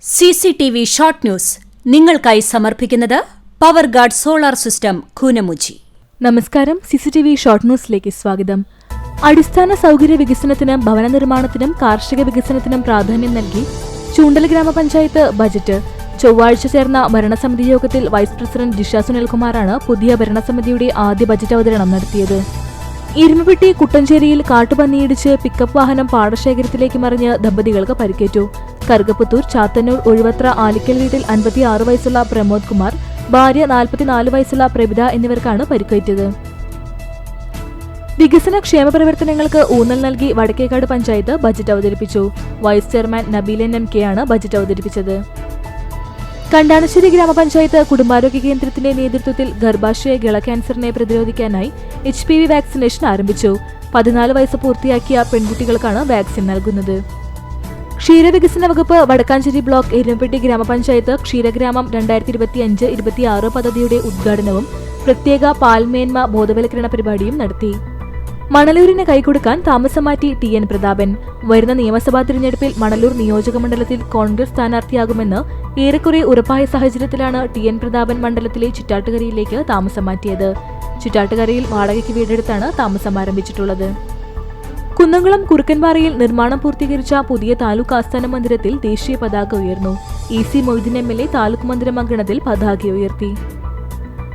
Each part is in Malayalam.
CCTV ഷോർട്ട് ന്യൂസ് നിങ്ങൾക്കായി സമർപ്പിക്കുന്നത് power guard solar system Koonamuchi. നമസ്കാരം. CCTV ഷോർട്ട് ന്യൂസിലേക്ക് സ്വാഗതം. അടിസ്ഥാന സൗകര്യ വികസനത്തിനും ഭവന നിർമ്മാണത്തിനും കാർഷിക വികസനത്തിനും പ്രാധാന്യം നൽകി ചൂണ്ടൽ ഗ്രാമപഞ്ചായത്ത് ബജറ്റ് ചൊവ്വാഴ്ച ചേർന്ന ഭരണസമിതി യോഗത്തിൽ വൈസ് പ്രസിഡന്റ് ജിഷ സുനിൽകുമാറാണ് പുതിയ ഭരണസമിതിയുടെ ആദ്യ ബജറ്റ് അവതരണം നടത്തിയത്. ഇരുമ്പപ്പെട്ടി കുട്ടഞ്ചേരിയിൽ കാട്ടുപന്നിയിടിച്ച് പിക്കപ്പ് വാഹനം പാടശേഖരത്തിലേക്ക് മറിഞ്ഞ് ദമ്പതികൾക്ക് പരിക്കേറ്റു. കറുകപ്പുത്തൂർ ചാത്തന്നൂർ ഒഴുവത്ര ആലിക്കൽ വീട്ടിൽ 56 വയസ്സുള്ള പ്രമോദ് കുമാർ, ഭാര്യ 44 വയസ്സുള്ള പ്രഭിത എന്നിവർക്കാണ് പരിക്കേറ്റത്. വികസന ക്ഷേമ പ്രവർത്തനങ്ങൾക്ക് ഊന്നൽ നൽകി വടക്കേക്കാട് പഞ്ചായത്ത് ബജറ്റ് അവതരിപ്പിച്ചു. വൈസ് ചെയർമാൻ നബീലൻ MK ആണ് ബജറ്റ് അവതരിപ്പിച്ചത്. കണ്ടാണശ്ശേരി ഗ്രാമപഞ്ചായത്ത് കുടുംബാരോഗ്യ കേന്ദ്രത്തിന്റെ നേതൃത്വത്തിൽ ഗർഭാശയ ഗള ക്യാൻസറിനെ പ്രതിരോധിക്കാനായി HPV വാക്സിനേഷൻ ആരംഭിച്ചു. 14 വയസ്സ് പൂർത്തിയാക്കിയ പെൺകുട്ടികൾക്കാണ് വാക്സിൻ നൽകുന്നത്. ക്ഷീരവികസന വകുപ്പ് വടക്കാഞ്ചേരി ബ്ലോക്ക് എരുമപ്പെട്ടി ഗ്രാമപഞ്ചായത്ത് ക്ഷീരഗ്രാമം 2025-26 പദ്ധതിയുടെ ഉദ്ഘാടനവും പ്രത്യേക പാൽമേന്മ ബോധവൽക്കരണ പരിപാടിയും നടത്തി. മണലൂരിന് കൈകൊടുക്കാൻ താമസം മാറ്റി TN പ്രതാപൻ. വരുന്ന നിയമസഭാ തിരഞ്ഞെടുപ്പിൽ മണലൂർ നിയോജകമണ്ഡലത്തിൽ കോൺഗ്രസ് സ്ഥാനാർത്ഥിയാകുമെന്ന് ഏറെക്കുറെ ഉറപ്പായ സാഹചര്യത്തിലാണ് TN പ്രതാപൻ മണ്ഡലത്തിലെ ചിറ്റാട്ടുകരയിലേക്ക് താമസം മാറ്റിയത്. ചിറ്റാട്ടുകരയിൽ വാടകയ്ക്ക് വീടെടുത്താണ് താമസം ആരംഭിച്ചിട്ടുള്ളത്. കുന്നംകുളം കുറുക്കൻപാറയിൽ നിർമ്മാണം പൂർത്തീകരിച്ച പുതിയ താലൂക്ക് ആസ്ഥാന മന്ദിരത്തിൽ ദേശീയ പതാക ഉയർന്നു. EC മൊയ്തീൻ MLA താലൂക്ക് മന്ദിരം അങ്കണത്തിൽ പതാക ഉയർത്തി.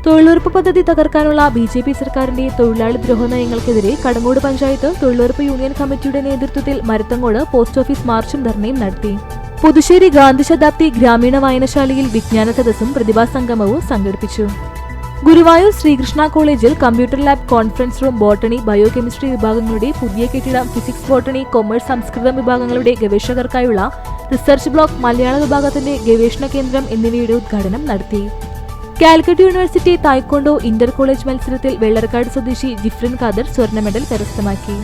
തൊഴിലുറപ്പ് പദ്ധതി തകർക്കാനുള്ള BJP സർക്കാരിന്റെ തൊഴിലാളി ദ്രോഹ നയങ്ങൾക്കെതിരെ കടങ്ങോട് പഞ്ചായത്ത് തൊഴിലുറപ്പ് യൂണിയൻ കമ്മിറ്റിയുടെ നേതൃത്വത്തിൽ മരത്തങ്ങോട് പോസ്റ്റ് ഓഫീസ് മാർച്ചും ധർണയും നടത്തി. പുതുശ്ശേരി ഗാന്ധി ശതാബ്ദി ഗ്രാമീണ വായനശാലയിൽ വിജ്ഞാന സദസ്സും പ്രതിഭാസംഗമവും സംഘടിപ്പിച്ചു. ഗുരുവായൂർ ശ്രീകൃഷ്ണ കോളേജിൽ computer lab, conference room, botany, biochemistry വിഭാഗങ്ങളുടെ പുതിയ കെട്ടിടം, ഫിസിക്സ്, ബോട്ടണി, കൊമേഴ്സ്, സംസ്കൃതം വിഭാഗങ്ങളുടെ ഗവേഷകർക്കായുള്ള റിസർച്ച് ബ്ലോക്ക്, മലയാള വിഭാഗത്തിന്റെ ഗവേഷണ കേന്ദ്രം എന്നിവയുടെ ഉദ്ഘാടനം നടത്തി. Calicut university taekwondo Inter college മത്സരത്തിൽ വെള്ളർക്കാട് സ്വദേശി ജിഫ്രിൻ ഖാദർ സ്വർണ്ണ മെഡൽ കരസ്ഥമാക്കി.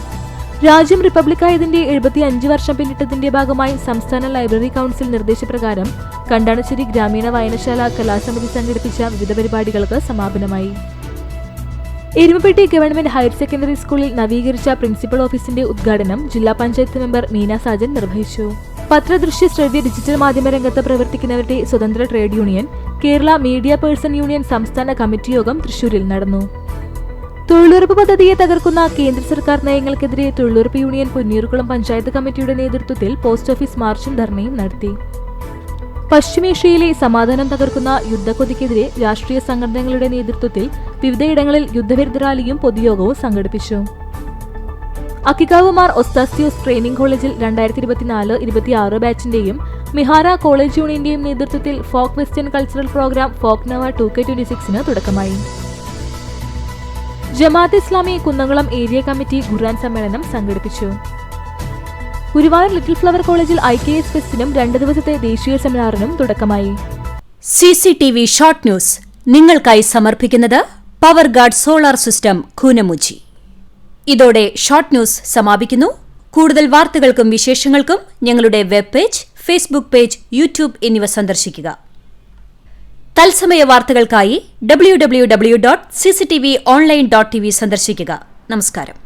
രാജ്യം റിപ്പബ്ലിക്കായതിന്റെ 75 വർഷം പിന്നിട്ടതിന്റെ ഭാഗമായി സംസ്ഥാന ലൈബ്രറി കൌൺസിൽ നിർദ്ദേശപ്രകാരം കണ്ടാണശ്ശേരി ഗ്രാമീണ വായനശാല കലാസമിതി സംഘടിപ്പിച്ച വിവിധ പരിപാടികൾക്ക് സമാപനമായി. എരുമപ്പെട്ടി ഗവൺമെന്റ് ഹയർ സെക്കൻഡറി സ്കൂളിൽ നവീകരിച്ച പ്രിൻസിപ്പൽ ഓഫീസിന്റെ ഉദ്ഘാടനം ജില്ലാ പഞ്ചായത്ത് മെമ്പർ മീന സാജൻ നിർവഹിച്ചു. പത്രദൃശ്യ ശ്രവ്യ ഡിജിറ്റൽ മാധ്യമ രംഗത്ത് പ്രവർത്തിക്കുന്നവരുടെ സ്വതന്ത്ര trade union Kerala media person union സംസ്ഥാന കമ്മിറ്റി യോഗം തൃശൂരിൽ നടന്നു. തൊഴിലുറപ്പ് പദ്ധതിയെ തകർക്കുന്ന കേന്ദ്ര സർക്കാർ നയങ്ങൾക്കെതിരെ തൊഴിലുറപ്പ് യൂണിയൻ പൊന്നീർകുളം പഞ്ചായത്ത് കമ്മിറ്റിയുടെ നേതൃത്വത്തിൽ പോസ്റ്റ് ഓഫീസ് മാർച്ചും ധർണയും നടത്തി. പശ്ചിമേഷ്യയിലെ സമാധാനം തകർക്കുന്ന യുദ്ധക്കൊതിക്കെതിരെ രാഷ്ട്രീയ സംഘടനകളുടെ നേതൃത്വത്തിൽ വിവിധയിടങ്ങളിൽ യുദ്ധവിരുദ്ധ റാലിയും പൊതുയോഗവും സംഘടിപ്പിച്ചു. അക്കിക്കാവ് മാർ ഒസ്താസ്യോസ് ട്രെയിനിംഗ് കോളേജിൽ 2024-26 ബാച്ചിന്റെയും മിഹാര കോളേജ് യൂണിയന്റെയും നേതൃത്വത്തിൽ folk western cultural programme folk നവ 2K26 തുടക്കമായി. ജമാഅത്ത് ഇസ്ലാമി കുന്നംകുളം ഏരിയ കമ്മിറ്റി ഖുർആൻ സമ്മേളനം സംഘടിപ്പിച്ചു. ഗുരുവായൂർ ലിറ്റിൽ ഫ്ലവർ കോളേജിൽ IKS ഫെസ്റ്റിനും 2 ദിവസത്തെ ദേശീയ സെമിനാറിനും തുടക്കമായി. CCTV ഷോർട്ട് ന്യൂസ് നിങ്ങൾക്കായി സമർപ്പിക്കുന്നത് power guard solar system Koonamuchi. ഇതോടെ ഷോർട്ട് ന്യൂസ് സമാപിക്കുന്നു. കൂടുതൽ വാർത്തകൾക്കും വിശേഷങ്ങൾക്കും ഞങ്ങളുടെ web page, Facebook page, YouTube എന്നിവ സന്ദർശിക്കുക. തത്സമയ വാർത്തകൾക്കായി www.cctv online.tv സന്ദർശിക്കുക. നമസ്കാരം.